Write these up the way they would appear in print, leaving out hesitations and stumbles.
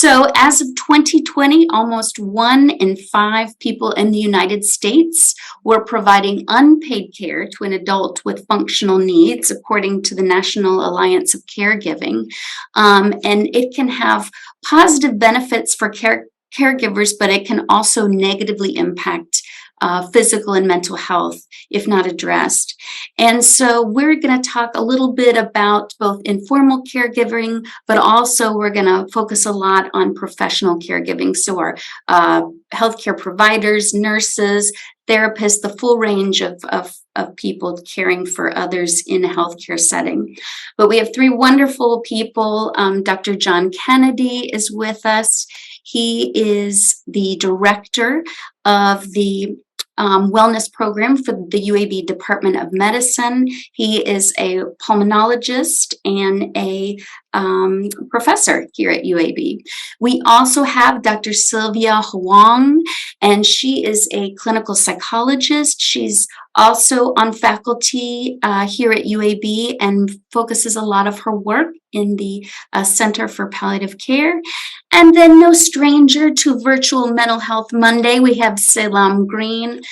So as of 2020, almost 1 in 5 people in the United States were providing unpaid care to an adult with functional needs, according to the National Alliance of Caregiving. And it can have positive benefits for caregivers, but it can also negatively impact physical and mental health if not addressed. And so we're going to talk a little bit about both informal caregiving, but also we're going to focus a lot on professional caregiving. So our healthcare providers, nurses, therapists, the full range of people caring for others in a healthcare setting. But we have 3 wonderful people. Dr. John Kennedy is with us. He is the director of the wellness program for the UAB Department of Medicine. He is a pulmonologist and a professor here at UAB. We also have Dr. Sylvia Huang, and she is a clinical psychologist. She's also on faculty here at UAB and focuses a lot of her work in the Center for Palliative Care. And then no stranger to Virtual Mental Health Monday, we have Salaam Green.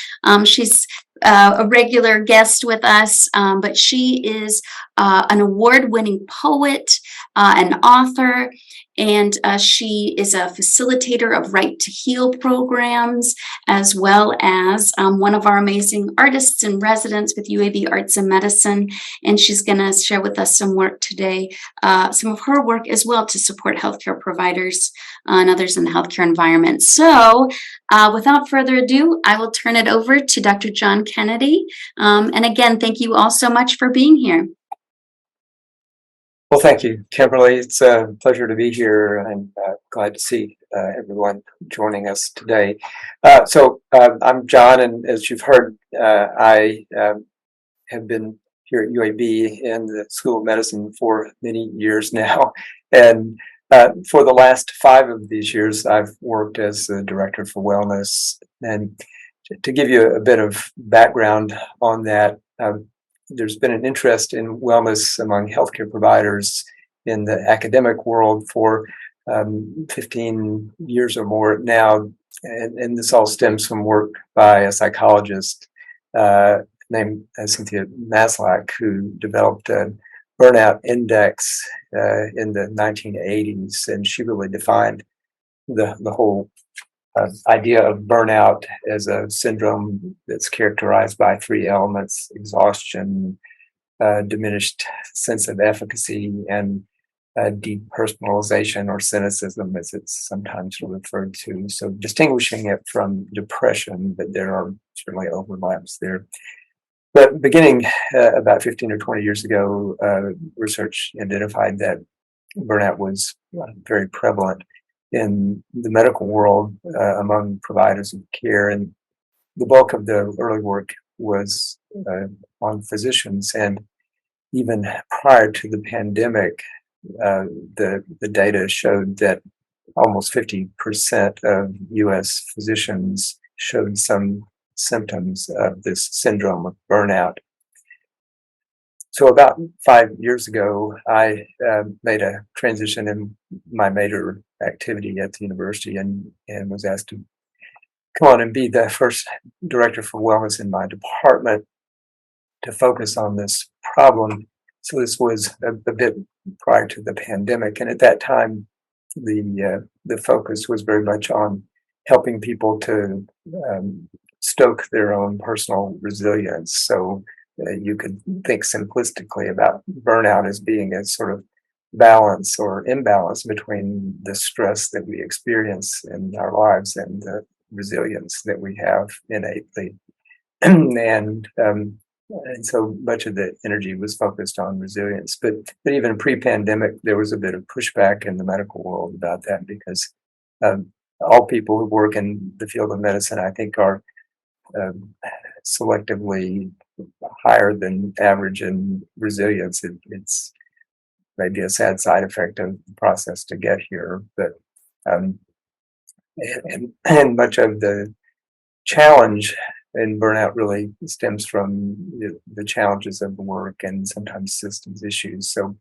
She's a regular guest with us, but she is an award-winning poet, an author, and she is a facilitator of Right to Heal programs, as well as one of our amazing artists in residence with UAB Arts and Medicine. And she's going to share with us some work today, some of her work as well to support healthcare providers and others in the healthcare environment. So without further ado, I will turn it over to Dr. John Kennedy. And again, thank you all so much for being here. Well, thank you, Kimberly. It's a pleasure to be here. I'm glad to see everyone joining us today. I'm John, and as you've heard, I have been here at UAB in the School of Medicine for many years now. And for the last 5 of these years, I've worked as the Director for Wellness. And to give you a bit of background on that, there's been an interest in wellness among healthcare providers in the academic world for 15 years or more now. And this all stems from work by a psychologist named Cynthia Maslach, who developed a burnout index in the 1980s. And she really defined the whole idea of burnout as a syndrome that's characterized by 3 elements: exhaustion, diminished sense of efficacy, and depersonalization or cynicism, as it's sometimes referred to. So distinguishing it from depression, but there are certainly overlaps there. But beginning about 15 or 20 years ago, research identified that burnout was very prevalent in the medical world among providers of care, and the bulk of the early work was on physicians. And even prior to the pandemic, the data showed that almost 50% of U.S. physicians showed some symptoms of this syndrome of burnout. So about 5 years ago, I made a transition in my major activity at the university and was asked to come on and be the first director for wellness in my department to focus on this problem. So this was a bit prior to the pandemic. And at that time, the focus was very much on helping people to stoke their own personal resilience. So you could think simplistically about burnout as being a sort of balance or imbalance between the stress that we experience in our lives and the resilience that we have innately. And so much of the energy was focused on resilience. But even pre-pandemic, there was a bit of pushback in the medical world about that, because all people who work in the field of medicine, I think, are selectively higher than average in resilience. It's maybe a sad side effect of the process to get here, but and much of the challenge in burnout really stems from the challenges of the work and sometimes systems issues. So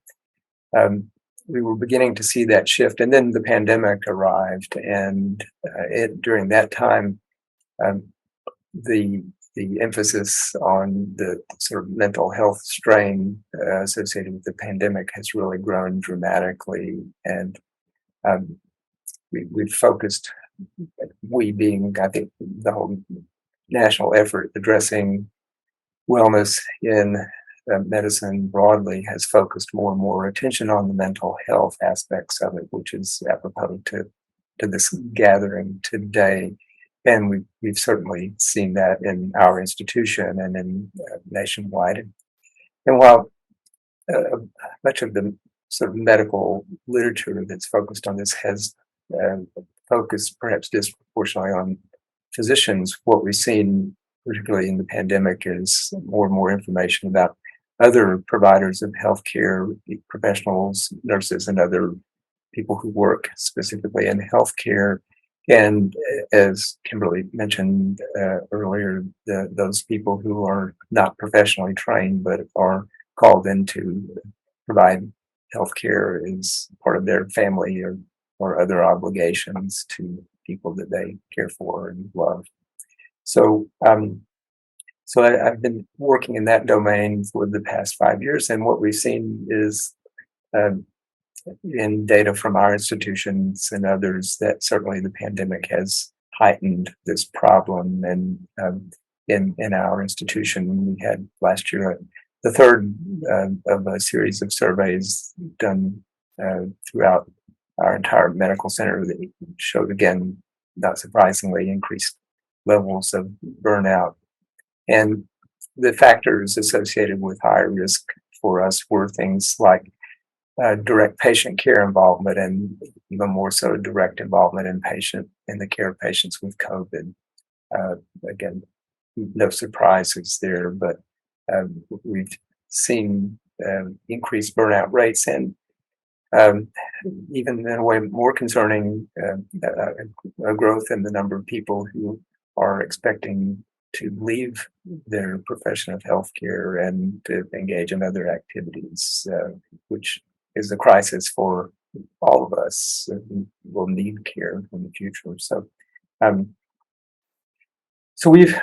we were beginning to see that shift, and then the pandemic arrived, and during that time, um, the emphasis on the sort of mental health strain associated with the pandemic has really grown dramatically, and um, we've focused, we being, I think, the whole national effort addressing wellness in medicine broadly has focused more and more attention on the mental health aspects of it, which is apropos to this gathering today. And we've certainly seen that in our institution and in nationwide. And while much of the sort of medical literature that's focused on this has focused perhaps disproportionately on physicians, what we've seen, particularly in the pandemic, is more and more information about other providers of healthcare professionals, nurses, and other people who work specifically in healthcare. And as Kimberly mentioned earlier, those people who are not professionally trained but are called in to provide healthcare as part of their family or other obligations to people that they care for and love. So, I've been working in that domain for the past 5 years, and what we've seen is in data from our institutions and others that certainly the pandemic has heightened this problem. And in our institution, we had last year the third of a series of surveys done throughout our entire medical center that showed, again, not surprisingly, increased levels of burnout. And the factors associated with high risk for us were things like direct patient care involvement, and even more so direct involvement in the care of patients with COVID. Again, no surprises there, but we've seen increased burnout rates, and even in a way more concerning, a growth in the number of people who are expecting to leave their profession of healthcare and to engage in other activities, which is a crisis for all of us who will need care in the future. So we've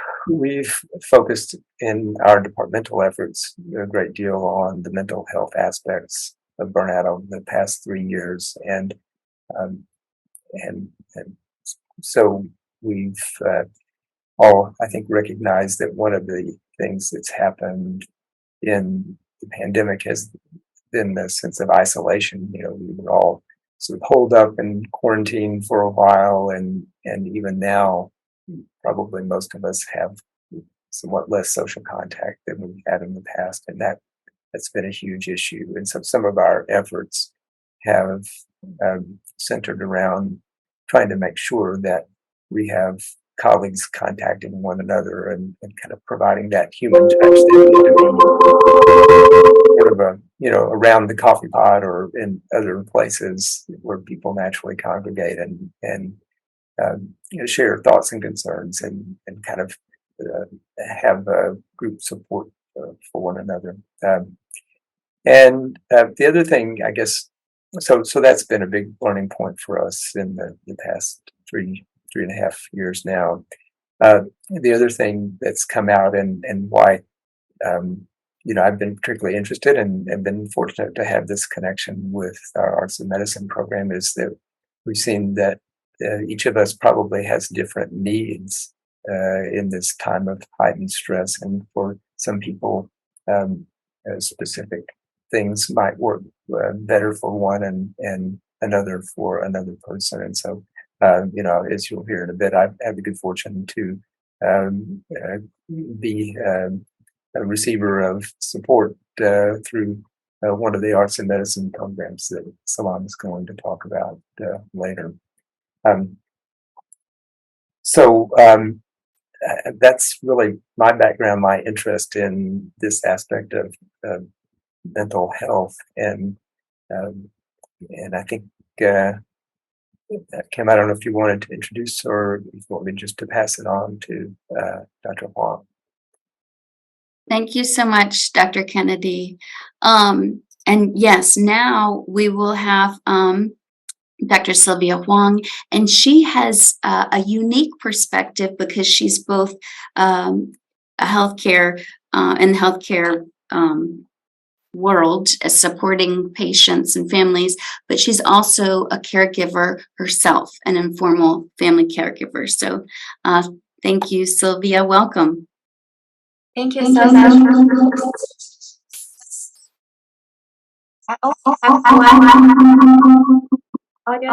focused in our departmental efforts a great deal on the mental health aspects of burnout over the past 3 years, and so we've all, I think, recognized that one of the things that's happened in the pandemic has been the sense of isolation. You know, we were all sort of holed up in quarantine for a while, and even now, probably most of us have somewhat less social contact than we had in the past, and that's been a huge issue. And so some of our efforts have centered around trying to make sure that we have colleagues contacting one another and kind of providing that human touch that need to be sort of around the coffee pot or in other places where people naturally congregate and share thoughts and concerns and kind of have group support for one another. And the other thing, I guess, so that's been a big learning point for us in the past 3.5 years now. The other thing that's come out and why I've been particularly interested and been fortunate to have this connection with our arts and medicine program is that we've seen that each of us probably has different needs in this time of heightened stress, and for some people, specific things might work better for one and another for another person. And so, as you'll hear in a bit, I've had the good fortune to be a receiver of support through one of the arts and medicine programs that Salaam is going to talk about later. That's really my background, my interest in this aspect of mental health, and I think Kim, I don't know if you wanted to introduce or if you want me just to pass it on to Dr. Huang. Thank you so much, Dr. Kennedy. And yes, now we will have Dr. Sylvia Huang, and she has a unique perspective because she's both a healthcare in the healthcare world, supporting patients and families, but she's also a caregiver herself, an informal family caregiver. So thank you, Sylvia. Welcome. Thank you so much. I also have one audio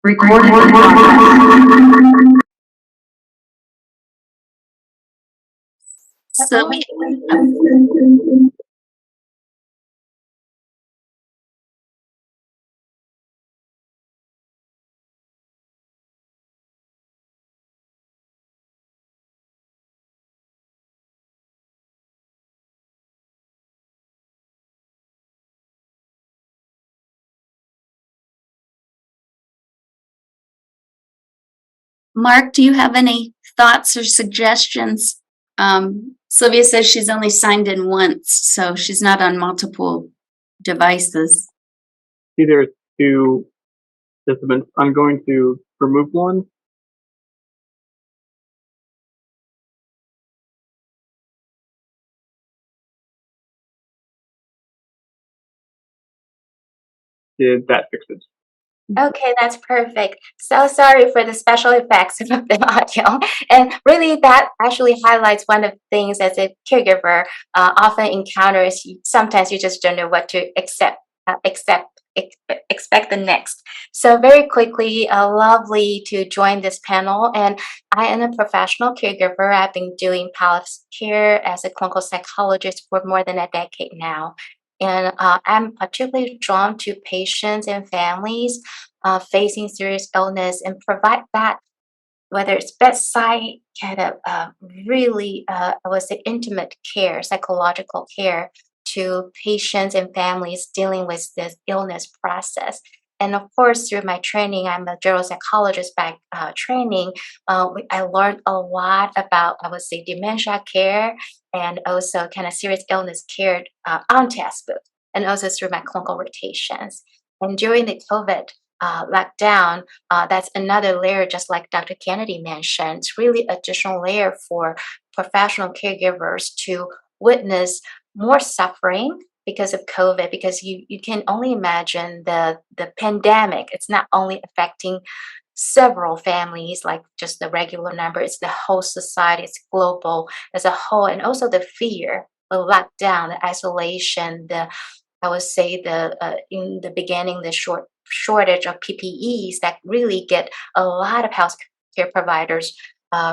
Recorded. So, Mark, do you have any thoughts or suggestions? Sylvia says she's only signed in once, so she's not on multiple devices. Either two participants. I'm going to remove one. Did that fix it? Okay, that's perfect. So sorry for the special effects of the audio. And really, that actually highlights one of the things as a caregiver often encounters. Sometimes you just don't know what to expect the next. So very quickly, lovely to join this panel. And I am a professional caregiver. I've been doing palliative care as a clinical psychologist for more than a decade now. And I'm particularly drawn to patients and families facing serious illness and provide that, whether it's bedside kind of really, I would say, intimate care, psychological care to patients and families dealing with this illness process. And of course, through my training, I'm a geropsychologist by training. I learned a lot about, I would say, dementia care and also kind of serious illness care on textbook, and also through my clinical rotations. And during the COVID lockdown, that's another layer, just like Dr. Kennedy mentioned. It's really additional layer for professional caregivers to witness more suffering because of COVID, because you can only imagine the pandemic. It's not only affecting several families, like just the regular number, it's the whole society, it's global as a whole, and also the fear, the lockdown, the isolation, the I would say the in the beginning, the shortage of PPEs that really get a lot of healthcare providers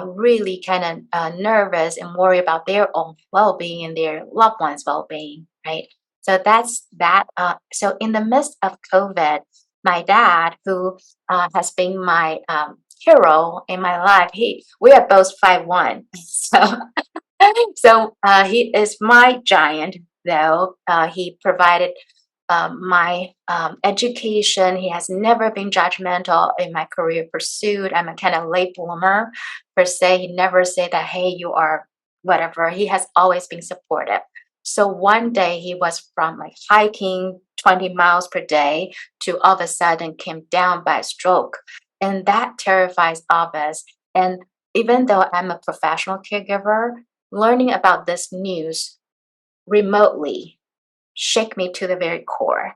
really kind of nervous and worry about their own well-being and their loved ones' well-being, right? So that's that. So in the midst of COVID, my dad, who has been my hero in my life, we are both 5'1", so he is my giant. Though he provided my education. He has never been judgmental in my career pursuit. I'm a kind of late bloomer per se. He never said that, hey, you are whatever. He has always been supportive. So one day he was from like hiking 20 miles per day to all of a sudden came down by a stroke. And that terrifies all of us. And even though I'm a professional caregiver, learning about this news remotely shake me to the very core.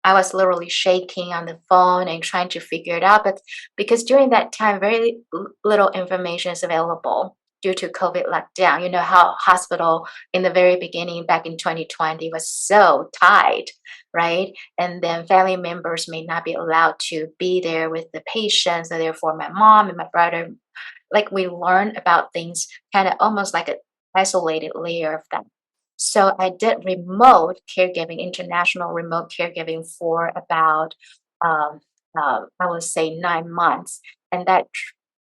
I was literally shaking on the phone and trying to figure it out. But because during that time, very little information is available due to COVID lockdown. You know how hospital in the very beginning back in 2020 was so tight, right? And then family members may not be allowed to be there with the patients. So therefore, my mom and my brother like we learn about things kind of almost like an isolated layer of them. So I did remote caregiving, international remote caregiving for about, um, I would say 9 months. And that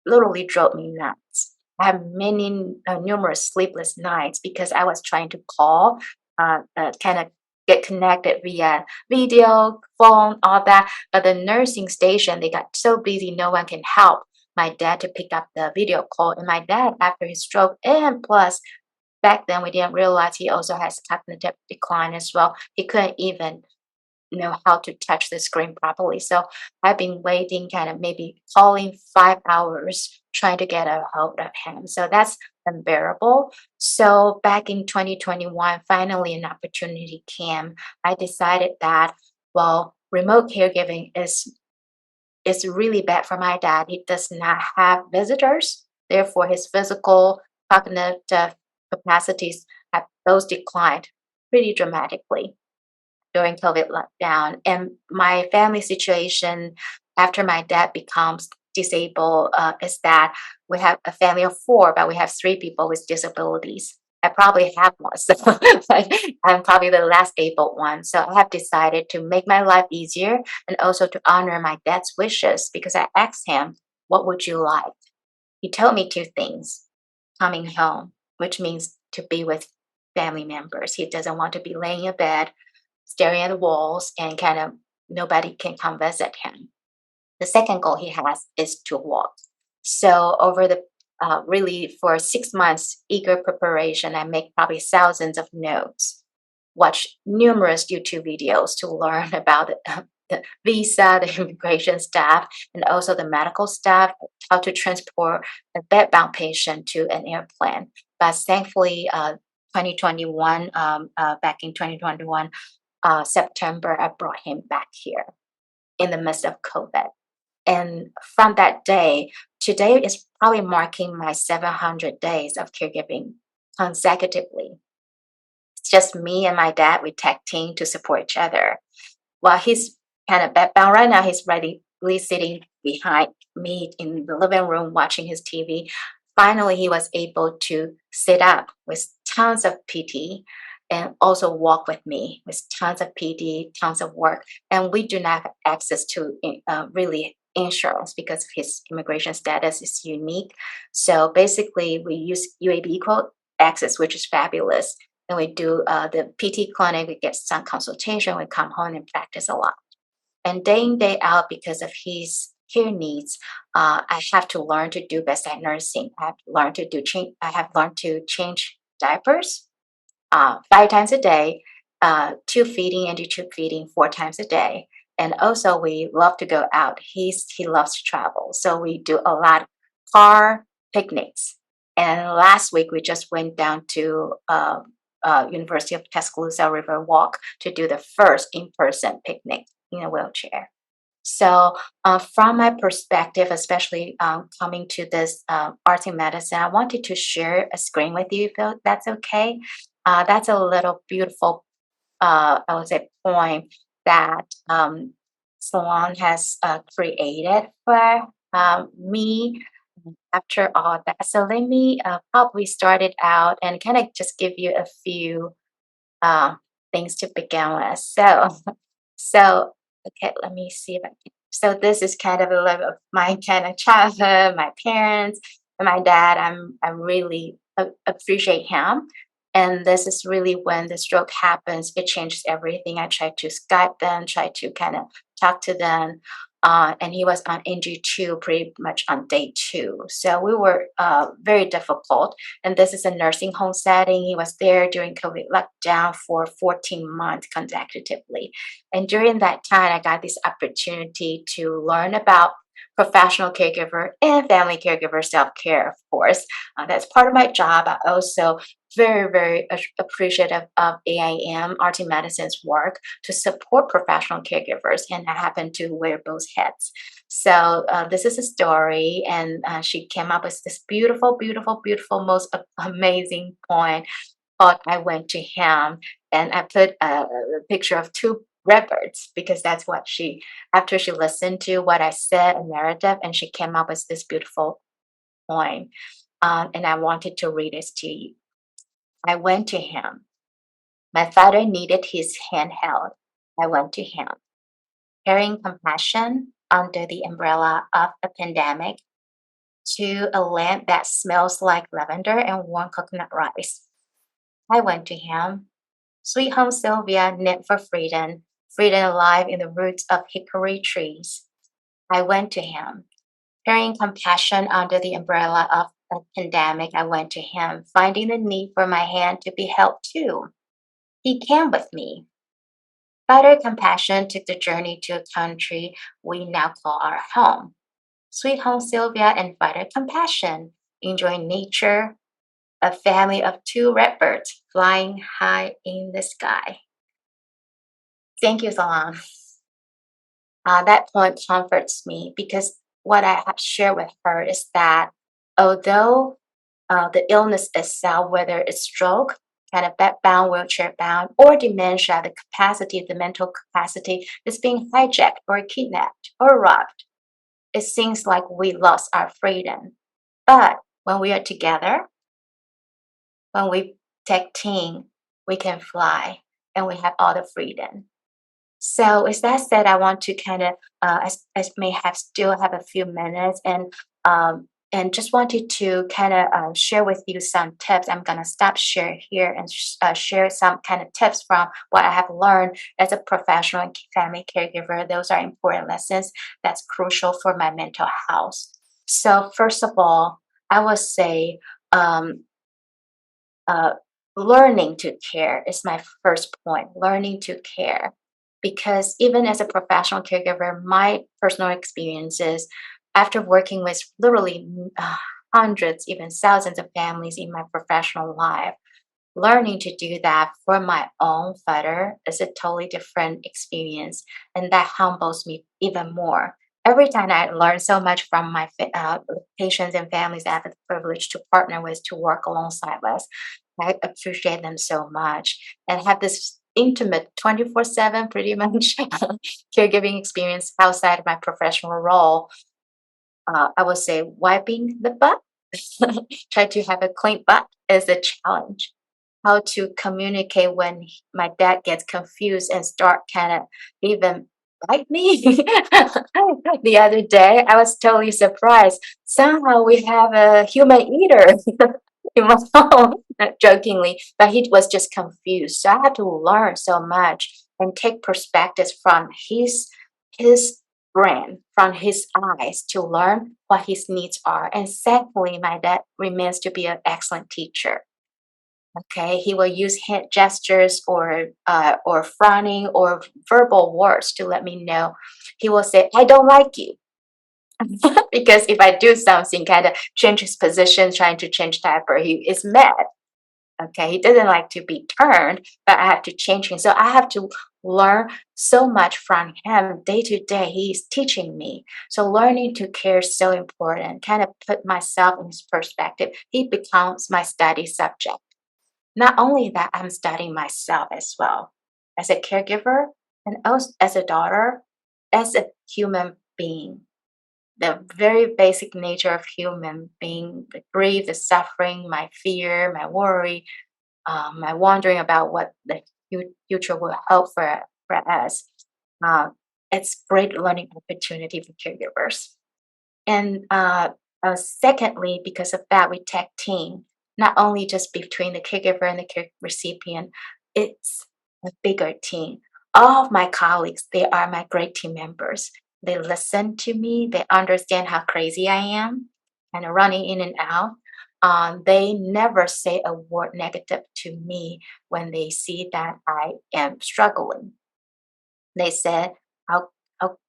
literally drove me nuts. I have many, numerous sleepless nights because I was trying to call, kind of get connected via video, phone, all that. But the nursing station, they got so busy, no one can help my dad to pick up the video call. And my dad, after his stroke, and plus back then we didn't realize he also has cognitive decline as well. He couldn't even know how to touch the screen properly. So I've been waiting, kind of maybe calling 5 hours trying to get a hold of him. So that's unbearable. So back in 2021, finally an opportunity came. I decided that, well, remote caregiving is really bad for my dad. He does not have visitors. Therefore, his physical, cognitive capacities have those declined pretty dramatically during COVID lockdown. And my family situation after my dad becomes disabled is that we have a family of four, but we have three people with disabilities. I probably have more, so but I'm probably the last able one. So I have decided to make my life easier and also to honor my dad's wishes because I asked him, "What would you like?" He told me two things: coming home, which means to be with family members. He doesn't want to be laying in bed staring at the walls and kind of nobody can come visit him. The second goal he has is to walk. So over the really for 6 months, eager preparation, I make probably thousands of notes, watch numerous YouTube videos to learn about the visa, the immigration staff, and also the medical staff, how to transport a bedbound patient to an airplane. But thankfully, 2021, back in 2021, September, I brought him back here in the midst of COVID. And from that day, today is probably marking my 700 days of caregiving consecutively. It's just me and my dad. We tag team to support each other. While he's kind of bedbound right now, he's really sitting behind me in the living room watching his TV. Finally, he was able to sit up with tons of PT and also walk with me with tons of PD, tons of work. And we do not have access to really insurance because of his immigration status is unique. So basically, we use UAB Equal Access, which is fabulous. And we do the PT clinic, we get some consultation, we come home and practice a lot. And day in, day out, because of his care needs, I have to learn to do bedside nursing. I have learned to change diapers 5 times a day, tube feeding and tube feeding 4 times a day. And also we love to go out. He loves to travel. So we do a lot of car picnics. And last week we just went down to University of Tuscaloosa River Walk to do the first in-person picnic in a wheelchair. So from my perspective, especially coming to this arts and medicine, I wanted to share a screen with you if that's okay. That's a little beautiful, I would say, poem that Salaam has created for me after all that. So let me probably start it out and kind of just give you a few things to begin with. So okay, let me see if I can. So this is kind of a little of my kind of childhood, my parents, and my dad. I really appreciate him. And this is really when the stroke happens, it changes everything. I tried to Skype them, try to kind of talk to them. And he was on NG2 pretty much on day 2. So we were very difficult. And this is a nursing home setting. He was there during COVID lockdown for 14 months consecutively. And during that time, I got this opportunity to learn about professional caregiver and family caregiver self-care, of course. That's part of my job. I also very, very appreciative of AIM, Art in Medicine's work to support professional caregivers, and I happen to wear both hats. So this is a story, and she came up with this beautiful, beautiful, beautiful, most amazing poem called "I Went to Him," and I put a picture of 2 redbirds because that's what after she listened to what I said, a narrative, and she came up with this beautiful poem, and I wanted to read it to you. I went to him. My father needed his hand held. I went to him, carrying compassion under the umbrella of a pandemic to a lamp that smells like lavender and warm coconut rice. I went to him. Sweet home Sylvia knit for freedom, freedom alive in the roots of hickory trees. I went to him. Carrying compassion under the umbrella of a pandemic, I went to him, finding the need for my hand to be held too. He came with me. Fighter Compassion took the journey to a country we now call our home. Sweet Home Sylvia and Fighter Compassion enjoy nature, a family of 2 redbirds flying high in the sky. Thank you, Salaam. That poem comforts me because what I have shared with her is that although the illness itself, whether it's stroke, kind of bedbound, wheelchair bound, or dementia, the capacity, the mental capacity is being hijacked or kidnapped or robbed. It seems like we lost our freedom. But when we are together, when we take team, we can fly and we have all the freedom. So with that said, I want to kind of, I may have still have a few minutes and just wanted to kind of share with you some tips. I'm going to stop share here and share some kind of tips from what I have learned as a professional and family caregiver. Those are important lessons that's crucial for my mental health. So first of all, I would say learning to care is my first point, learning to care. Because even as a professional caregiver, my personal experiences after working with literally hundreds, even thousands of families in my professional life, learning to do that for my own father is a totally different experience. And that humbles me even more. Every time I learn so much from my patients and families I have the privilege to partner with, to work alongside with, I appreciate them so much and have this intimate 24/7 pretty much caregiving experience outside of my professional role. I would say wiping the butt, try to have a clean butt is a challenge. How to communicate when my dad gets confused and start kind of even bite me. The other day, I was totally surprised. Somehow we have a human eater in my home, not jokingly, but he was just confused. So I had to learn so much and take perspectives from his brain, from his eyes, to learn what his needs are. And secondly, my dad remains to be an excellent teacher. Okay, he will use hand gestures or frowning or verbal words to let me know. He will say, "I don't like you," because if I do something, kind of change his position, trying to change diaper, he is mad. Okay, he doesn't like to be turned, but I have to change him. So I have to learn so much from him day to day. He's teaching me. So learning to care is so important. Kind of put myself in his perspective. He becomes my study subject. Not only that, I'm studying myself as well as a caregiver and also as a daughter, as a human being. The very basic nature of human being, the grief, the suffering, my fear, my worry, my wondering about what the future will hold for us. It's great learning opportunity for caregivers. And secondly, because of that, we tag team, not only just between the caregiver and the care recipient, it's a bigger team. All of my colleagues, they are my great team members. They listen to me, they understand how crazy I am and running in and out. They never say a word negative to me when they see that I am struggling. They said, how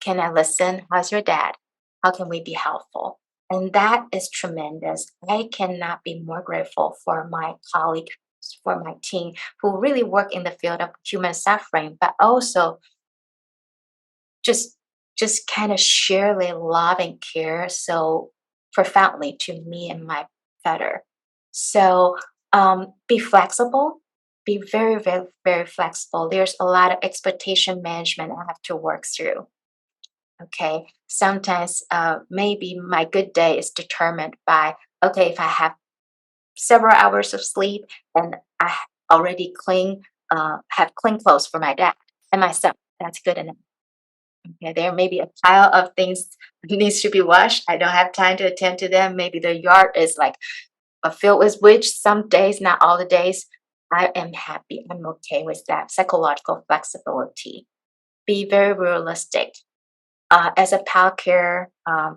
can I listen? How's your dad? How can we be helpful? And that is tremendous. I cannot be more grateful for my colleagues, for my team who really work in the field of human suffering, but also just kind of share their love and care so profoundly to me and my better. So be flexible, be very, very, very flexible. There's a lot of expectation management I have to work through. Okay, sometimes maybe my good day is determined by okay, if I have several hours of sleep and I already have clean clothes for my dad and myself, that's good enough. Okay, there may be a pile of things that needs to be washed. I don't have time to attend to them. Maybe the yard is like filled with witch some days, not all the days. I am happy. I'm okay with that. Psychological flexibility. Be very realistic. As a pal care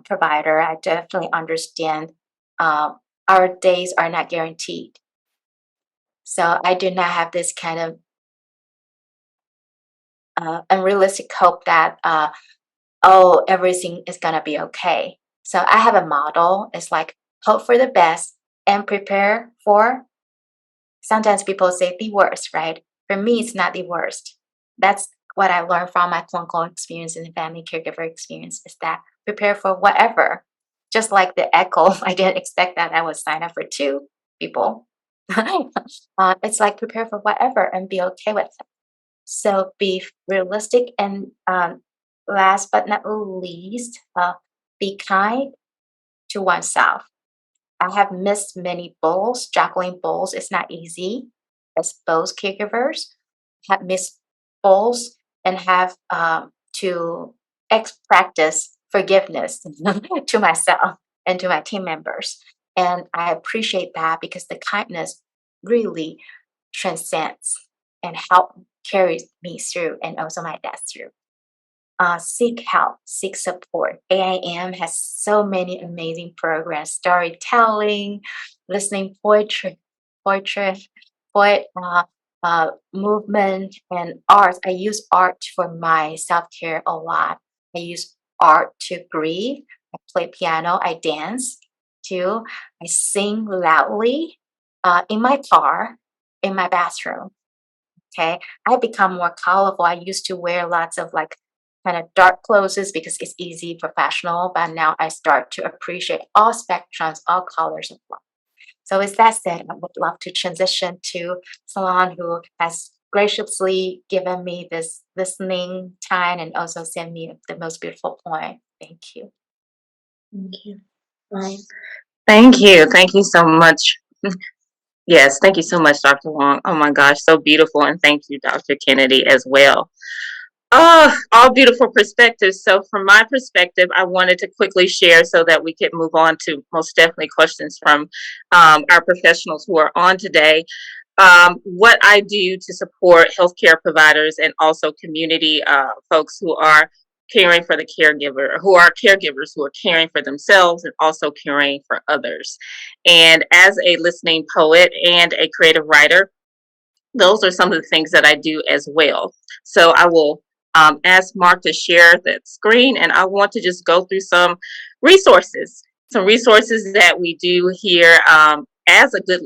provider, I definitely understand our days are not guaranteed. So I do not have this kind of unrealistic hope that, oh, everything is going to be okay. So I have a model. It's like hope for the best and prepare for, sometimes people say the worst, right? For me, it's not the worst. That's what I learned from my clinical experience and the family caregiver experience, is that prepare for whatever. Just like the echo, I didn't expect that I would sign up for 2 people. It's like prepare for whatever and be okay with it. So be realistic, and last but not least, be kind to oneself. I have missed many bowls. Juggling bowls is not easy. As both caregivers, have missed bowls and have to practice forgiveness to myself and to my team members. And I appreciate that because the kindness really transcends and help carries me through, and also my dad through. Seek help, seek support. AIM has so many amazing programs: storytelling, listening poetry, poet movement, and art. I use art for my self care a lot. I use art to grieve. I play piano. I dance too. I sing loudly in my car, in my bathroom. Okay, I become more colorful. I used to wear lots of like kind of dark clothes because it's easy, professional, but now I start to appreciate all spectrums, all colors of life. So with that said, I would love to transition to Salon, who has graciously given me this listening time and also sent me the most beautiful poem. Thank you. Thank you. Right. Thank you. Thank you so much. Yes, thank you so much, Dr. Wong. Oh my gosh, so beautiful. And thank you, Dr. Kennedy, as well. Oh, all beautiful perspectives. So from my perspective, I wanted to quickly share so that we could move on to most definitely questions from our professionals who are on today. What I do to support healthcare providers and also community folks who are caring for the caregiver, who are caregivers who are caring for themselves and also caring for others. And as a listening poet and a creative writer, those are some of the things that I do as well. So I will ask Mark to share that screen, and I want to just go through some resources that we do here as a good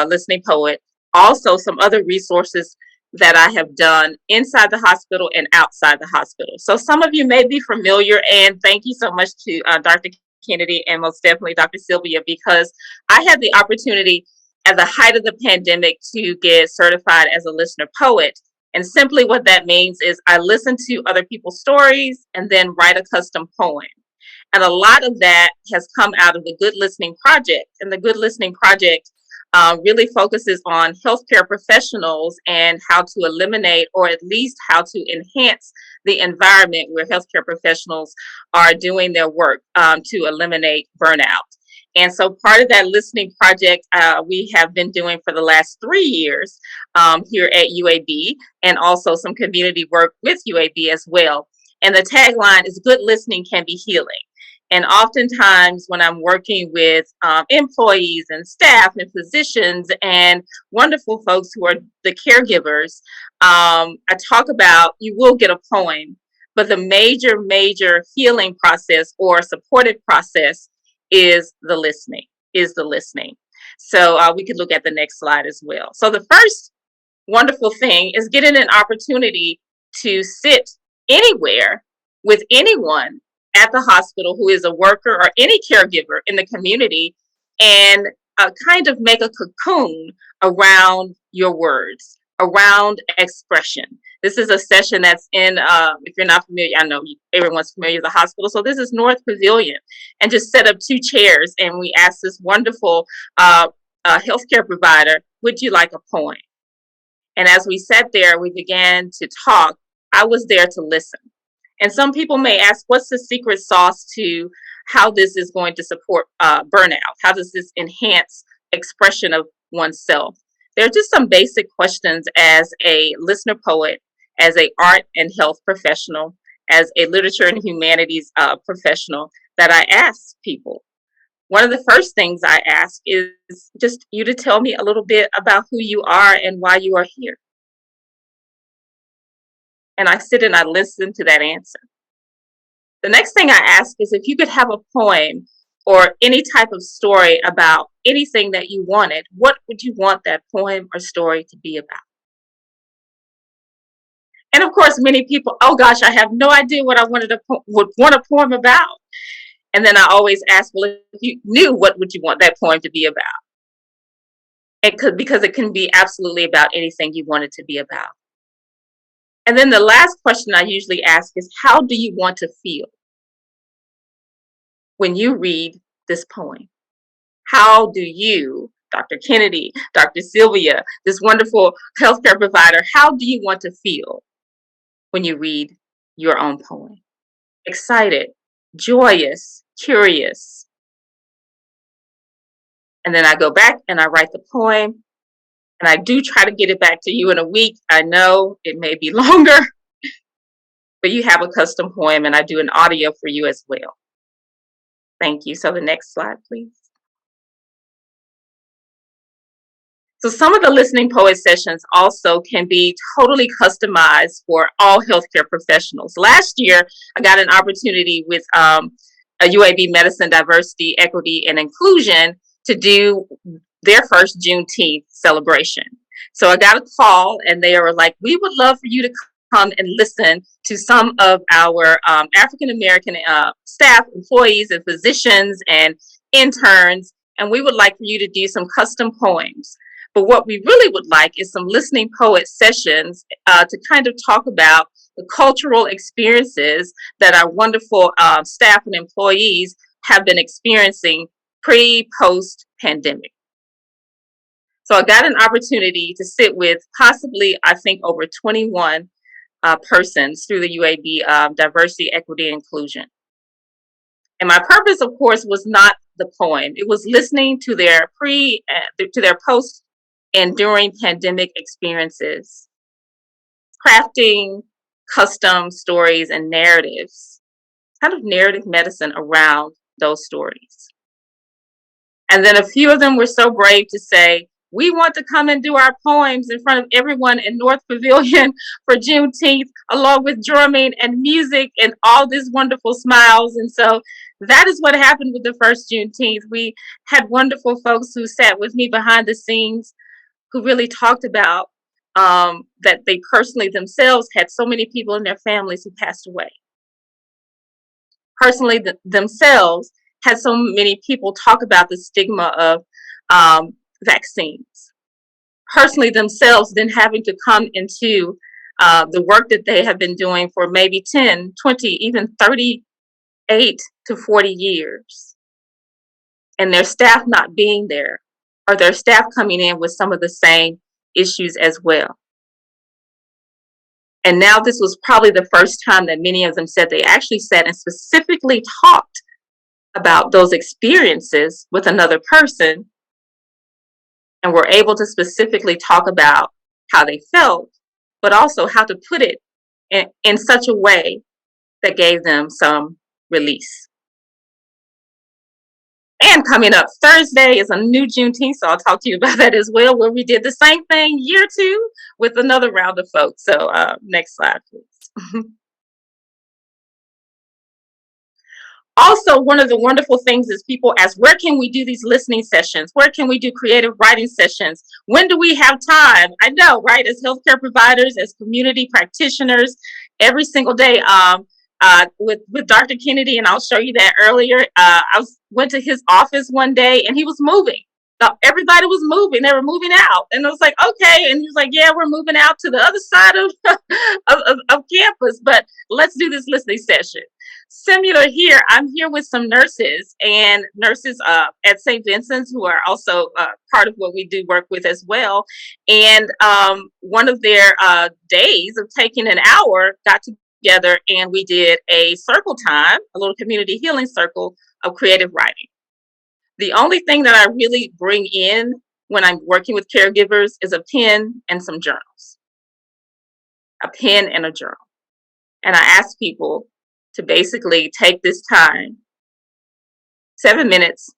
listening poet. Also, some other resources that I have done inside the hospital and outside the hospital. So some of you may be familiar, and thank you so much to Dr. Kennedy and most definitely Dr. Sylvia, because I had the opportunity at the height of the pandemic to get certified as a listener poet. And simply what that means is I listen to other people's stories and then write a custom poem. And a lot of that has come out of the Good Listening Project. And the Good Listening Project really focuses on healthcare professionals and how to eliminate, or at least how to enhance, the environment where healthcare professionals are doing their work to eliminate burnout. And so part of that listening project we have been doing for the last 3 years here at UAB, and also some community work with UAB as well. And the tagline is "Good listening can be healing." And oftentimes when I'm working with employees and staff and physicians and wonderful folks who are the caregivers, I talk about, you will get a poem, but the major healing process or supportive process is the listening. So we could look at the next slide as well. So the first wonderful thing is getting an opportunity to sit anywhere with anyone at the hospital who is a worker or any caregiver in the community, and kind of make a cocoon around your words. around expression. This is a session that's in, if you're not familiar, I know everyone's familiar with the hospital. So this is North Pavilion, and just set up 2 chairs. And we asked this wonderful healthcare provider, would you like a poem? And as we sat there, we began to talk. I was there to listen. And some people may ask, what's the secret sauce to how this is going to support burnout? How does this enhance expression of oneself? There are just some basic questions as a listener poet, as a art and health professional, as a literature and humanities professional that I ask people. One of the first things I ask is just you to tell me a little bit about who you are and why you are here. And I sit and I listen to that answer. The next thing I ask is if you could have a poem or any type of story about anything that you wanted, what would you want that poem or story to be about? And of course, many people, oh gosh, I have no idea what I would want a poem about. And then I always ask, well, if you knew, what would you want that poem to be about? Because it can be absolutely about anything you want it to be about. And then the last question I usually ask is, how do you want to feel when you read this poem? How do you, Dr. Kennedy, Dr. Sylvia, this wonderful healthcare provider, how do you want to feel when you read your own poem? Excited, joyous, curious. And then I go back and I write the poem, and I do try to get it back to you in a week. I know it may be longer, but you have a custom poem, and I do an audio for you as well. Thank you. So the next slide, please. So some of the listening poet sessions also can be totally customized for all healthcare professionals. Last year, I got an opportunity with a UAB Medicine Diversity, Equity, and Inclusion to do their first Juneteenth celebration. So I got a call, and they were like, we would love for you to come and listen to some of our African-American staff, employees, and physicians and interns, and we would like for you to do some custom poems. But what we really would like is some listening poet sessions to kind of talk about the cultural experiences that our wonderful staff and employees have been experiencing pre-post pandemic. So I got an opportunity to sit with possibly, I think, over 21 persons through the UAB Diversity, Equity, and Inclusion. And my purpose, of course, was not the poem. It was listening to their post and during pandemic experiences, crafting custom stories and narratives, kind of narrative medicine around those stories. And then a few of them were so brave to say, we want to come and do our poems in front of everyone in North Pavilion for Juneteenth, along with drumming and music and all these wonderful smiles. And so that is what happened with the first Juneteenth. We had wonderful folks who sat with me behind the scenes who really talked about that they personally themselves had so many people in their families who passed away. Personally themselves had so many people talk about the stigma of vaccines. Personally themselves then having to come into the work that they have been doing for maybe 10, 20, even 38 to 40 years. And their staff not being there, or their staff coming in with some of the same issues as well. And now this was probably the first time that many of them said they actually sat and specifically talked about those experiences with another person, and were able to specifically talk about how they felt, but also how to put it in such a way that gave them some release. And coming up Thursday is a new Juneteenth, so I'll talk to you about that as well, where we did the same thing year 2 with another round of folks. So next slide, please. Also, one of the wonderful things is people ask, where can we do these listening sessions? Where can we do creative writing sessions? When do we have time? I know, right? As healthcare providers, as community practitioners, every single day with Dr. Kennedy, and I'll show you that earlier. I went to his office one day and he was moving. everybody was moving. They were moving out. And I was like, okay. And he was like, yeah, we're moving out to the other side of campus, but let's do this listening session. Similar here, I'm here with some nurses at St. Vincent's who are also part of what we do work with as well. And one of their days of taking an hour got together and we did a circle time, a little community healing circle of creative writing. The only thing that I really bring in when I'm working with caregivers is a pen and some journals. A pen and a journal. And I ask people to basically take this time, 7 minutes,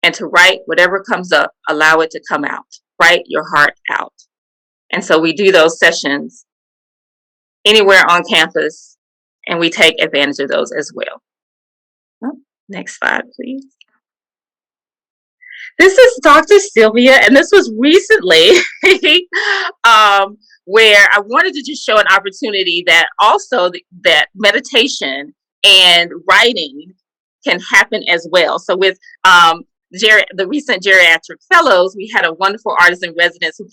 and to write whatever comes up, allow it to come out. Write your heart out. And so we do those sessions anywhere on campus, and we take advantage of those as well. Oh, next slide, please. This is Dr. Sylvia, and this was recently where I wanted to just show an opportunity that also that meditation and writing can happen as well. So with the recent geriatric fellows, we had a wonderful artist in residence who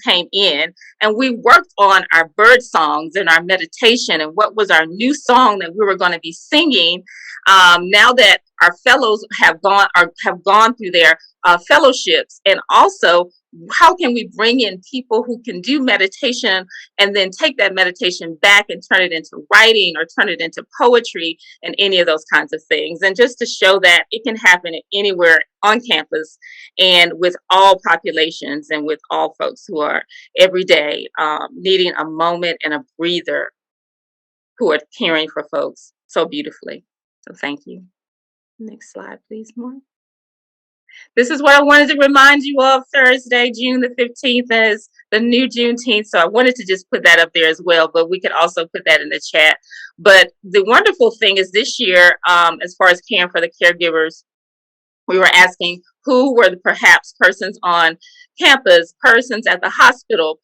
came in, and we worked on our bird songs and our meditation and what was our new song that we were going to be singing. Now that our fellows have gone through their fellowships, and also how can we bring in people who can do meditation and then take that meditation back and turn it into writing or turn it into poetry and any of those kinds of things. And just to show that it can happen anywhere on campus and with all populations and with all folks who are every day needing a moment and a breather, who are caring for folks so beautifully. So thank you. Next slide, please, more. This is what I wanted to remind you of. Thursday, June the 15th is the new Juneteenth. So I wanted to just put that up there as well, but we could also put that in the chat. But the wonderful thing is this year, as far as caring for the caregivers, we were asking who were the perhaps persons on campus, persons at the hospital,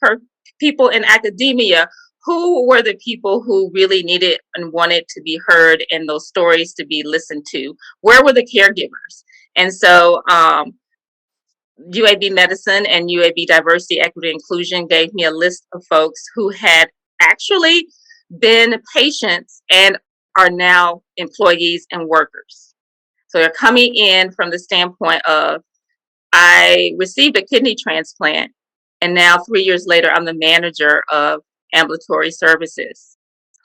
people in academia, who were the people who really needed and wanted to be heard and those stories to be listened to? Where were the caregivers? And so UAB Medicine and UAB Diversity, Equity, Inclusion gave me a list of folks who had actually been patients and are now employees and workers. So they're coming in from the standpoint of, I received a kidney transplant, and now 3 years later, I'm the manager of ambulatory services.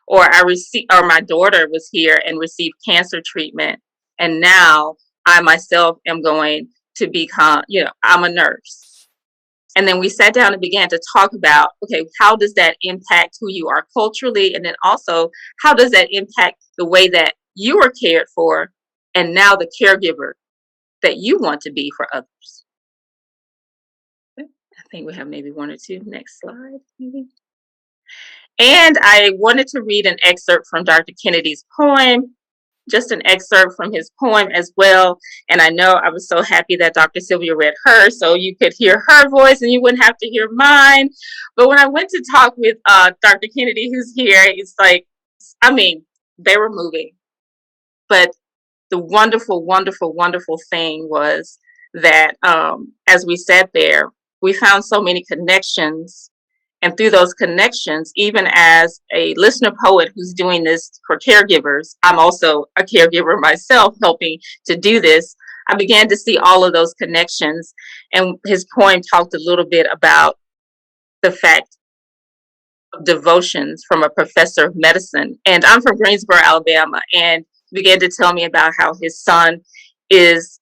Or my daughter was here and received cancer treatment, and now I myself am going to become, I'm a nurse. And then we sat down and began to talk about, okay, how does that impact who you are culturally? And then also, how does that impact the way that you are cared for and now the caregiver that you want to be for others? I think we have maybe one or two. Next slide, maybe. And I wanted to read an excerpt from Dr. Kennedy's poem, just an excerpt from his poem as well. And I know I was so happy that Dr. Sylvia read hers, so you could hear her voice and you wouldn't have to hear mine. But when I went to talk with Dr. Kennedy, who's here, it's like, they were moving. But the wonderful, wonderful, wonderful thing was that as we sat there, we found so many connections. And through those connections, even as a listener poet who's doing this for caregivers, I'm also a caregiver myself helping to do this. I began to see all of those connections. And his poem talked a little bit about the fact of devotions from a professor of medicine. And I'm from Greensboro, Alabama, and began to tell me about how his son is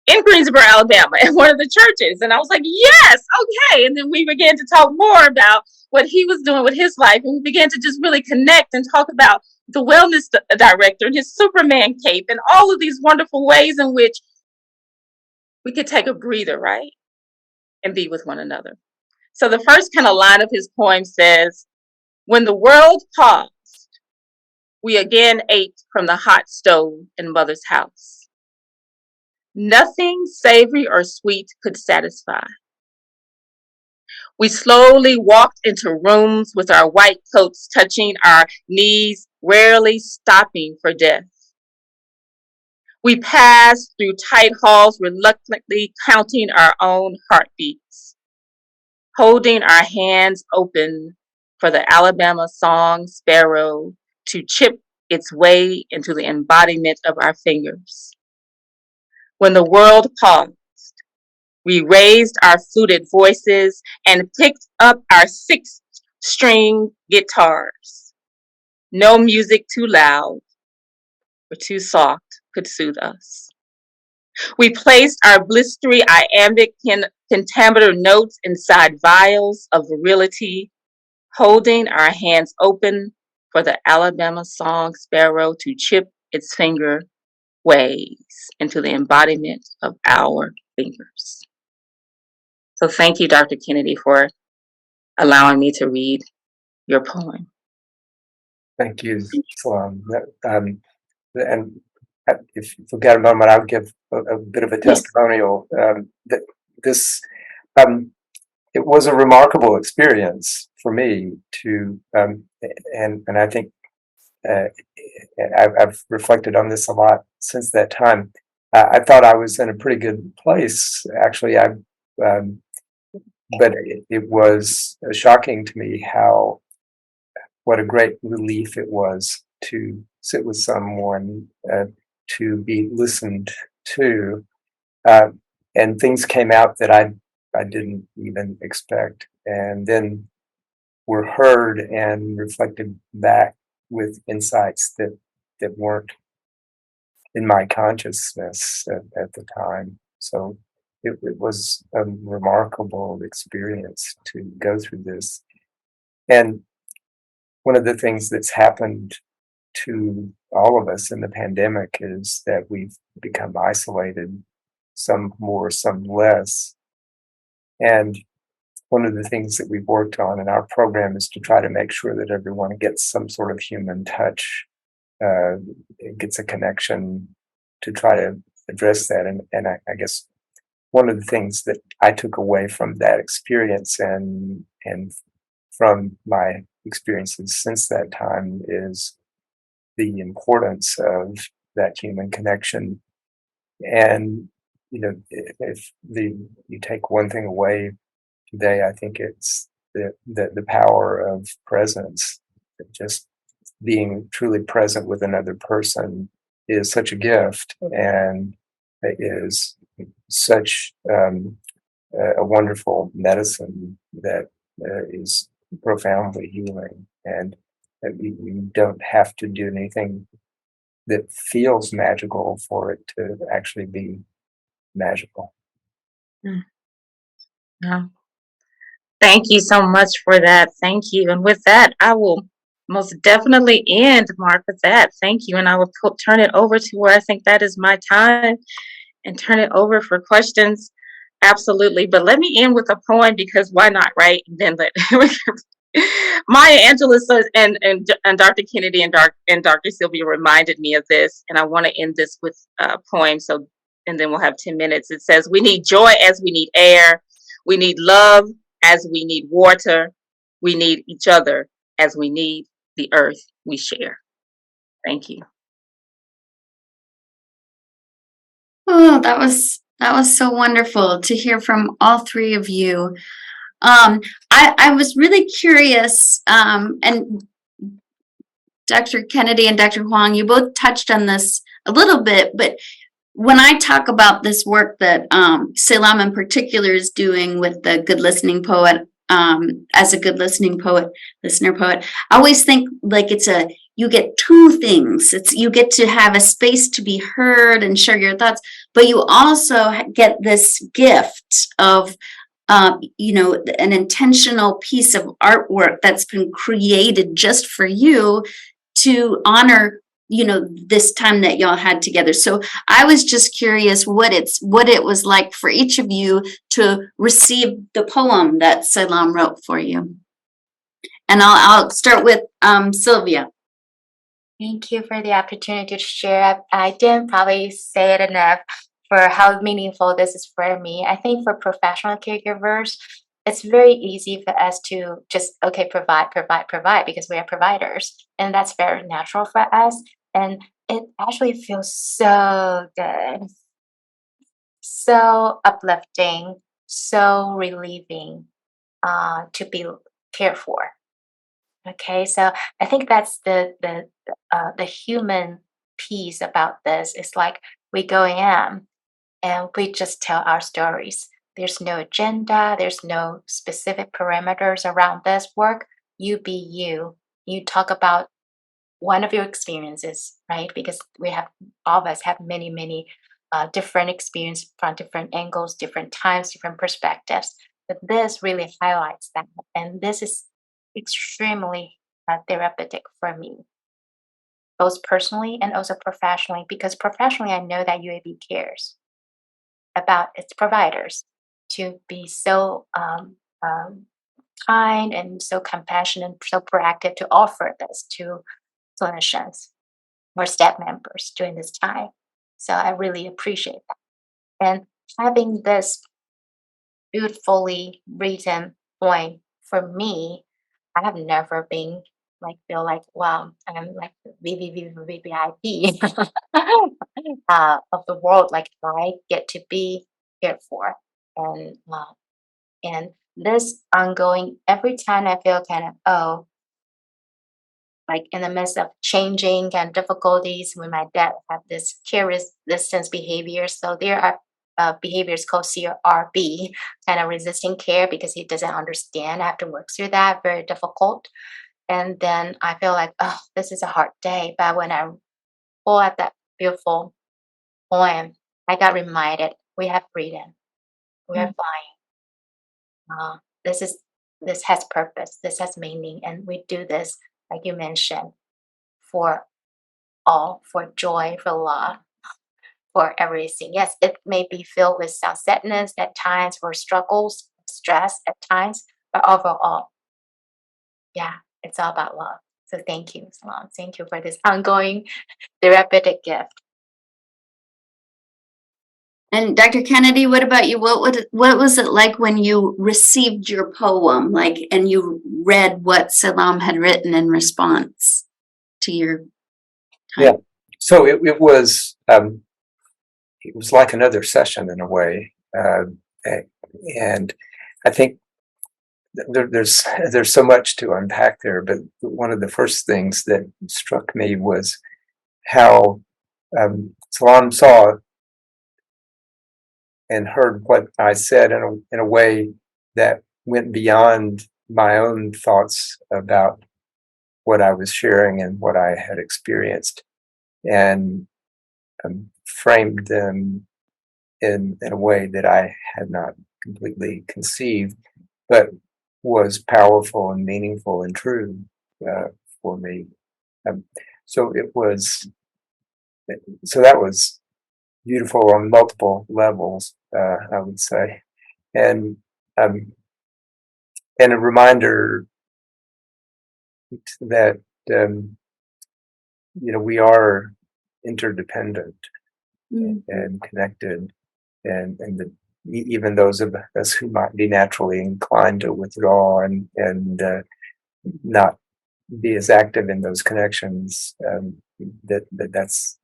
in Greensboro, Alabama, at one of the churches. And I was like, yes, okay. And then we began to talk more about what he was doing with his life. And we began to just really connect and talk about the wellness director and his Superman cape and all of these wonderful ways in which we could take a breather, right? And be with one another. So the first kind of line of his poem says, when the world paused, we again ate from the hot stove in mother's house. Nothing savory or sweet could satisfy. We slowly walked into rooms with our white coats touching our knees, rarely stopping for death. We pass through tight halls, reluctantly counting our own heartbeats, holding our hands open for the Alabama song sparrow to chip its way into the embodiment of our fingers. When the world paused, we raised our fluted voices and picked up our six-string guitars. No music too loud or too soft could soothe us. We placed our blistery iambic pentameter notes inside vials of virility, holding our hands open for the Alabama song sparrow to chip its finger ways into the embodiment of our fingers. So thank you, Dr. Kennedy, for allowing me to read your poem. Thank you, Salaam. And if you forget a moment, I'll give a bit of a testimonial. That this it was a remarkable experience for me to, and I think I've reflected on this a lot since that time. I thought I was in a pretty good place, actually. But it was shocking to me what a great relief it was to sit with someone, to be listened to, and things came out that I didn't even expect, and then were heard and reflected back with insights that weren't in my consciousness at the time. So it was a remarkable experience to go through this. And one of the things that's happened to all of us in the pandemic is that we've become isolated, some more, some less. And one of the things that we've worked on in our program is to try to make sure that everyone gets some sort of human touch, gets a connection, to try to address that. And I guess one of the things that I took away from that experience and from my experiences since that time is the importance of that human connection. And if you take one thing away today, I think it's the power of presence. Just being truly present with another person is such a gift, and it is such a wonderful medicine that is profoundly healing. And you don't have to do anything that feels magical for it to actually be magical. Yeah. Thank you so much for that. Thank you. And with that, I will most definitely end, Mark, with that. Thank you. And I will turn it over to where I think that is my time and turn it over for questions. Absolutely. But let me end with a poem, because why not, right? And then Maya Angelou and Dr. Kennedy and Dr. Sylvia reminded me of this, and I want to end this with a poem. So, and then we'll have 10 minutes. It says, "We need joy as we need air. We need love as we need water. We need each other as we need the earth we share." Thank you. Oh, that was so wonderful to hear from all three of you. I was really curious, and Dr. Kennedy and Dr. Huang, you both touched on this a little bit, but when I talk about this work that Salaam in particular is doing with the Good Listening Poet, as a good listener poet, I always think like you get two things. You get to have a space to be heard and share your thoughts, but you also get this gift of an intentional piece of artwork that's been created just for you to honor this time that y'all had together. So I was just curious what it was like for each of you to receive the poem that Salaam wrote for you. And I'll start with Sylvia. Thank you for the opportunity to share. I didn't probably say it enough for how meaningful this is for me. I think for professional caregivers, it's very easy for us to just, provide, because we are providers. And that's very natural for us. And it actually feels so good, so uplifting, so relieving to be cared for. Okay, so I think that's the human piece about this. It's like we go in and we just tell our stories. There's no agenda, there's no specific parameters around this work. You be you. You talk about one of your experiences, right? Because we have all of us have many different experience from different angles, different times, different perspectives. But this really highlights that, and this is extremely therapeutic for me, both personally and also professionally. Because professionally, I know that UAB cares about its providers to be so kind and so compassionate and so proactive to offer this to clinicians or staff members during this time. So I really appreciate that. And having this beautifully written poem for me, I have never been like feel like wow, I'm like the VVVVVIP of the world. Like I get to be cared for, and this ongoing every time I feel kind of like in the midst of changing and difficulties when my dad had this care resistance behavior. So there are behaviors called CRB, kind of resisting care because he doesn't understand. I have to work through that, very difficult. And then I feel like, oh, this is a hard day. But when I pull out that beautiful poem, I got reminded we have freedom, we are flying. This is this has purpose, this has meaning, and we do this, like you mentioned, for all, for joy, for love, for everything. Yes, it may be filled with some sadness at times, or struggles, stress at times, but overall, yeah, it's all about love. So thank you, Salaam. Thank you for this ongoing therapeutic gift. And Dr. Kennedy, what about you? What was it like when you received your poem, like, and you read what Salaam had written in response to your time? Yeah. So it was like another session in a way, and I think there's so much to unpack there. But one of the first things that struck me was how Salaam saw and heard what I said in a way that went beyond my own thoughts about what I was sharing and what I had experienced, and framed them in a way that I had not completely conceived, but was powerful and meaningful and true for me. Um, so it was. So that was beautiful on multiple levels, I would say, and um, and a reminder that we are interdependent and connected, and even those of us who might be naturally inclined to withdraw and not be as active in those connections,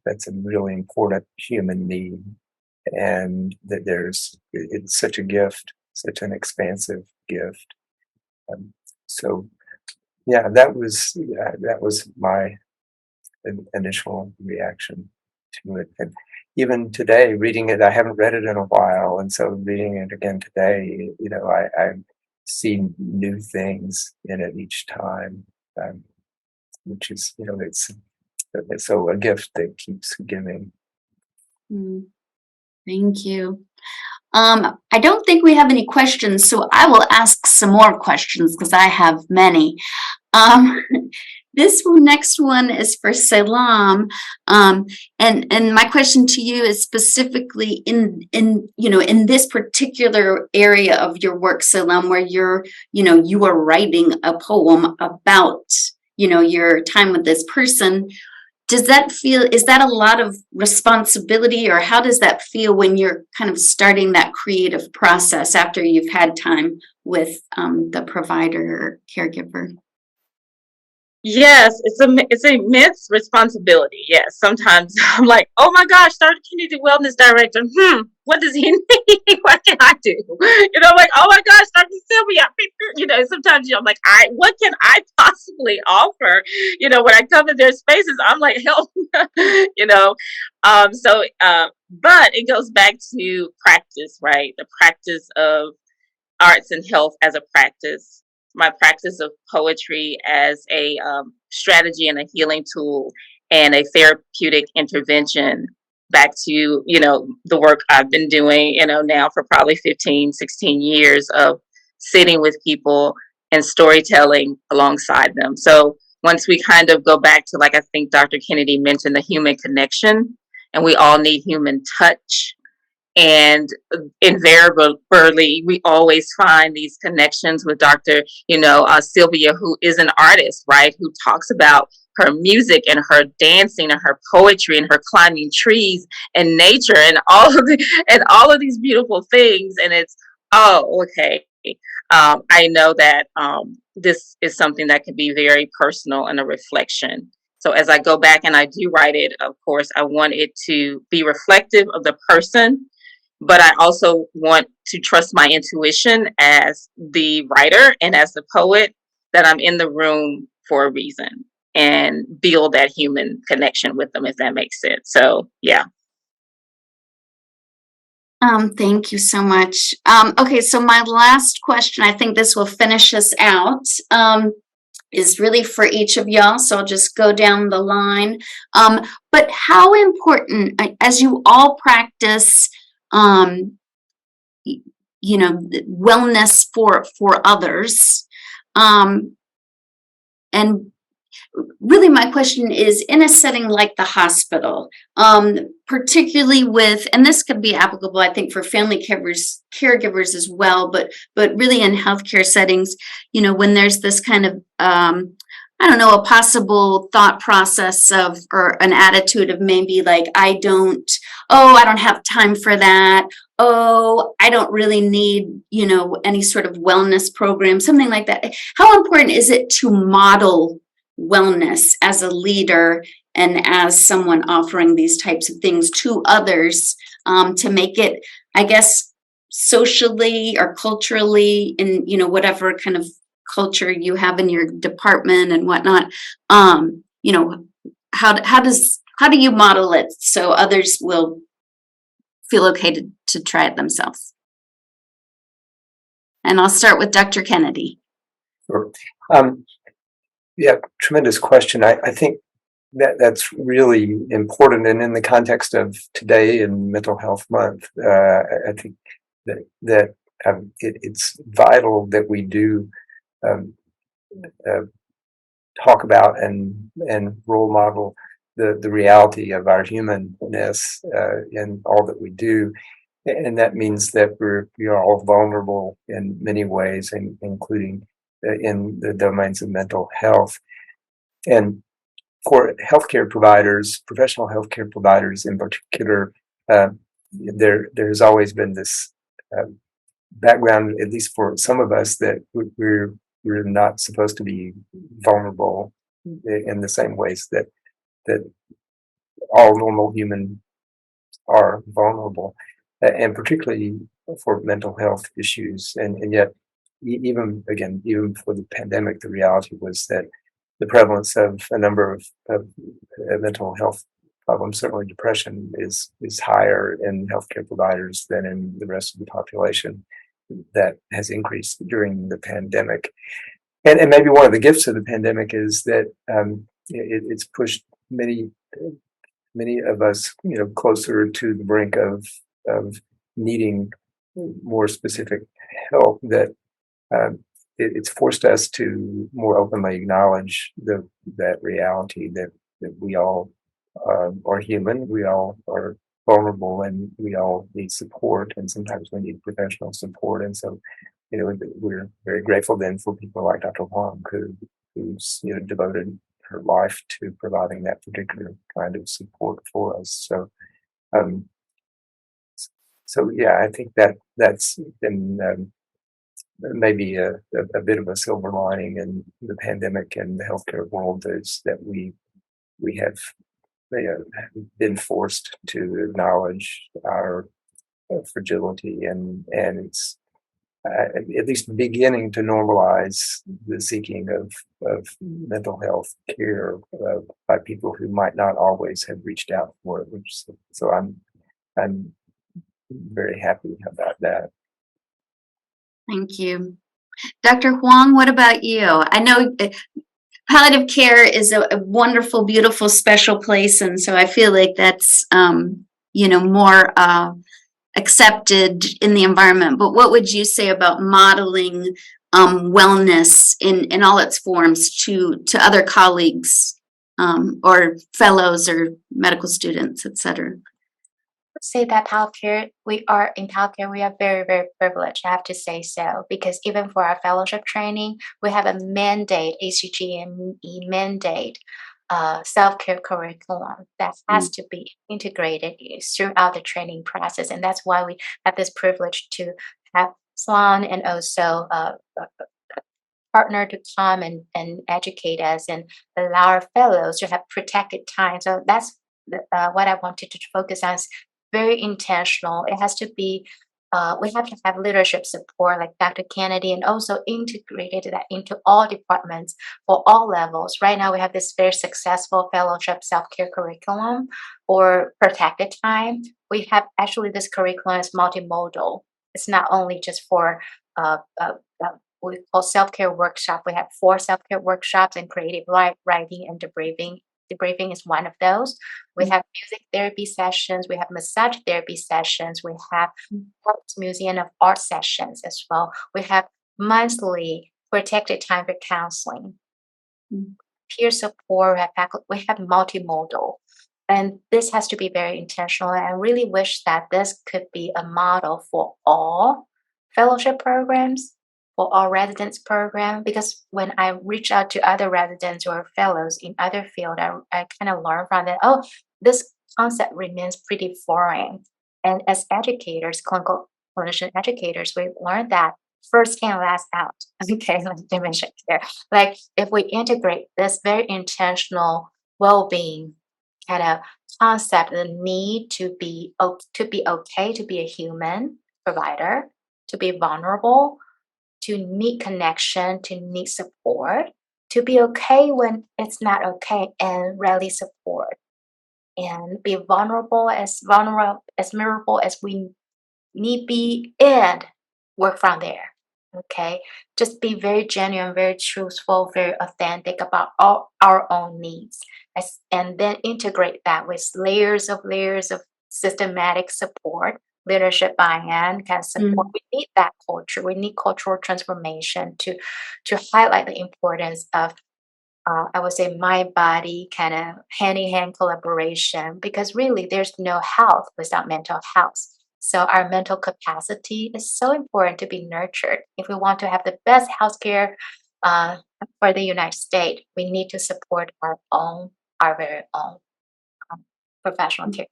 that's a really important human need, and that it's such a gift, such an expansive gift. So yeah, that was my initial reaction to it. And even today, reading it, I haven't read it in a while, and so reading it again today, I see new things in it each time, which is, it's so a gift that keeps giving. Thank you. I don't think we have any questions, so I will ask some more questions because I have many. This next one is for Salaam, and my question to you is specifically in this particular area of your work, Salaam, where you are writing a poem about your time with this person. Is that a lot of responsibility, or how does that feel when you're kind of starting that creative process after you've had time with the provider or caregiver? Yes, it's an immense responsibility. Yes, sometimes I'm like, oh my gosh, Dr. Kennedy, wellness director. What does he need? What can I do? Like, oh my gosh, Dr. Sylvia. Sometimes I'm like, what can I possibly offer? When I come in their spaces, I'm like, help. you know. But it goes back to practice, right? The practice of arts and health as a practice, my practice of poetry as a strategy and a healing tool and a therapeutic intervention, back to the work I've been doing now for probably 15, 16 years of sitting with people and storytelling alongside them. So once we kind of go back to, like, I think Dr. Kennedy mentioned, the human connection, and we all need human touch, and invariably we always find these connections with Dr. Sylvia, who is an artist, right, who talks about her music and her dancing and her poetry and her climbing trees and nature and all of these beautiful things. And it's, oh, okay, I know that this is something that can be very personal and a reflection. So as I go back and I do write it, of course I want it to be reflective of the person, but I also want to trust my intuition as the writer and as the poet, that I'm in the room for a reason and build that human connection with them, if that makes sense. So, yeah. Thank you so much. Okay, so my last question, I think this will finish us out, is really for each of y'all. So I'll just go down the line. But how important, as you all practice, wellness for others, and really my question is, in a setting like the hospital, particularly with, and this could be applicable, I think, for family caregivers as well, but really in healthcare settings, when there's this kind of, I don't know, a possible thought process of, or an attitude of maybe like, I don't have time for that. Oh, I don't really need, any sort of wellness program, something like that. How important is it to model wellness as a leader and as someone offering these types of things to others, to make it, I guess, socially or culturally, in whatever kind of culture you have in your department and whatnot, how do you model it so others will feel okay to try it themselves? And I'll start with Dr. Kennedy. Sure. Yeah, tremendous question. I think that's really important, and in the context of today and Mental Health Month, I think that it's vital that we do talk about and role model the reality of our humanness in all that we do. And that means that we are all vulnerable in many ways, including in the domains of mental health. And for healthcare providers, professional healthcare providers in particular, there's always been this background, at least for some of us, that we're not supposed to be vulnerable in the same ways that all normal humans are vulnerable, and particularly for mental health issues. And yet, even for the pandemic, the reality was that the prevalence of a number of mental health problems, certainly depression, is higher in healthcare providers than in the rest of the population. That has increased during the pandemic. And maybe one of the gifts of the pandemic is that it's pushed many of us, closer to the brink of needing more specific help. That it's forced us to more openly acknowledge that reality, that we all are human, we all are vulnerable, and we all need support, and sometimes we need professional support. And so, we're very grateful then for people like Dr. Wong, who's devoted her life to providing that particular kind of support for us. So yeah, I think that's been maybe a bit of a silver lining in the pandemic and the healthcare world is that we have been forced to acknowledge our fragility, and it's at least beginning to normalize the seeking of mental health care by people who might not always have reached out for it. So I'm very happy about that. Thank you. Dr. Huang, what about you? I know palliative care is a wonderful, beautiful, special place, and so I feel like that's more accepted in the environment. But what would you say about modeling wellness in all its forms to other colleagues or fellows or medical students, et cetera? Say that healthcare, we are very, very privileged. I have to say so, because even for our fellowship training, we have a mandate, ACGME mandate, self-care curriculum that has to be integrated throughout the training process. And that's why we have this privilege to have Salaam and also partner to come and educate us and allow our fellows to have protected time. So that's what I wanted to focus on. Is very intentional. It has to be, we have to have leadership support like Dr. Kennedy, and also integrated that into all departments for all levels. Right now, we have this very successful fellowship self-care curriculum or protected time. We have actually this curriculum is multimodal. It's not only just for we call self-care workshop. We have 4 self-care workshops in creative writing and debriefing. Debriefing is one of those. We have music therapy sessions. We have massage therapy sessions. We have Museum of Art sessions as well. We have monthly protected time for counseling, peer support. We have multimodal. And this has to be very intentional. And I really wish that this could be a model for all fellowship programs, for all residence program, because when I reach out to other residents or fellows in other fields, I kind of learn from that, oh, this concept remains pretty foreign. And as educators, clinical clinician educators, we learned that first in, last out. Okay, like I mentioned here. Like if we integrate this very intentional well-being kind of concept, the need to be okay, to be a human provider, to be vulnerable, to need connection, to need support, to be okay when it's not okay, and rally support, and be vulnerable as we need be, and work from there. Okay, just be very genuine, very truthful, very authentic about all our own needs, and then integrate that with layers of systematic support. Leadership buy-in can support. We need that culture. We need cultural transformation to highlight the importance of, I would say, mind body kind of hand-in-hand collaboration, because really there's no health without mental health. So our mental capacity is so important to be nurtured. If we want to have the best healthcare for the United States, we need to support our very own professional care.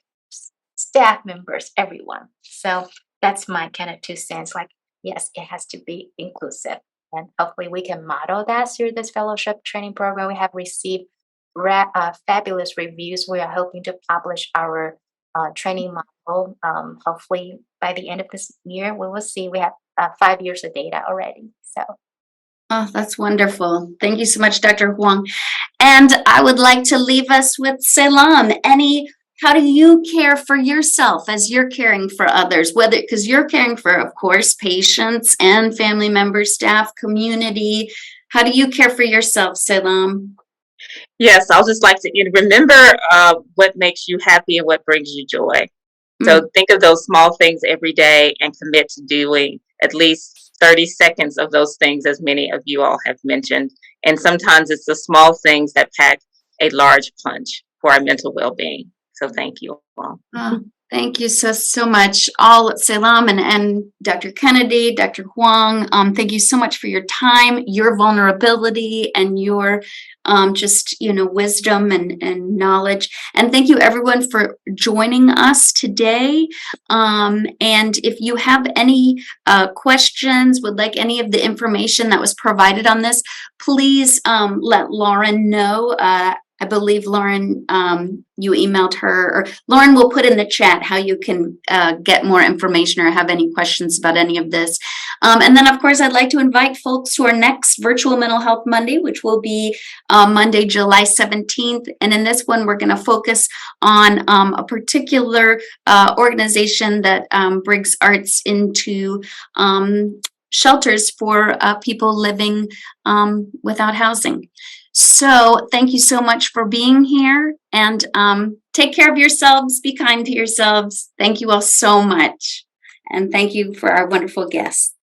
Staff members, everyone. So that's my kind of 2 cents. Like, yes, it has to be inclusive. And hopefully we can model that through this fellowship training program. We have received fabulous reviews. We are hoping to publish our training model. Hopefully by the end of this year, we will see. We have 5 years of data already. So. Oh, that's wonderful. Thank you so much, Dr. Huang. And I would like to leave us with Salaam. How do you care for yourself as you're caring for others? Whether, because you're caring for, of course, patients and family members, staff, community. How do you care for yourself, Salaam? Yes, I'll just like to remember what makes you happy and what brings you joy. So think of those small things every day and commit to doing at least 30 seconds of those things, as many of you all have mentioned. And sometimes it's the small things that pack a large punch for our mental well-being. So thank you all. Oh, thank you so much, all Salaam and Dr. Kennedy, Dr. Huang. Thank you so much for your time, your vulnerability, and your just wisdom and knowledge. And thank you everyone for joining us today. And if you have any questions, would like any of the information that was provided on this, please let Lauren know. I believe Lauren, you emailed her, or Lauren will put in the chat how you can get more information or have any questions about any of this. And then, of course, I'd like to invite folks to our next Virtual Mental Health Monday, which will be Monday, July 17th. And in this one, we're going to focus on a particular organization that brings arts into shelters for people living without housing. So thank you so much for being here, and take care of yourselves. Be kind to yourselves. Thank you all so much. And thank you for our wonderful guests.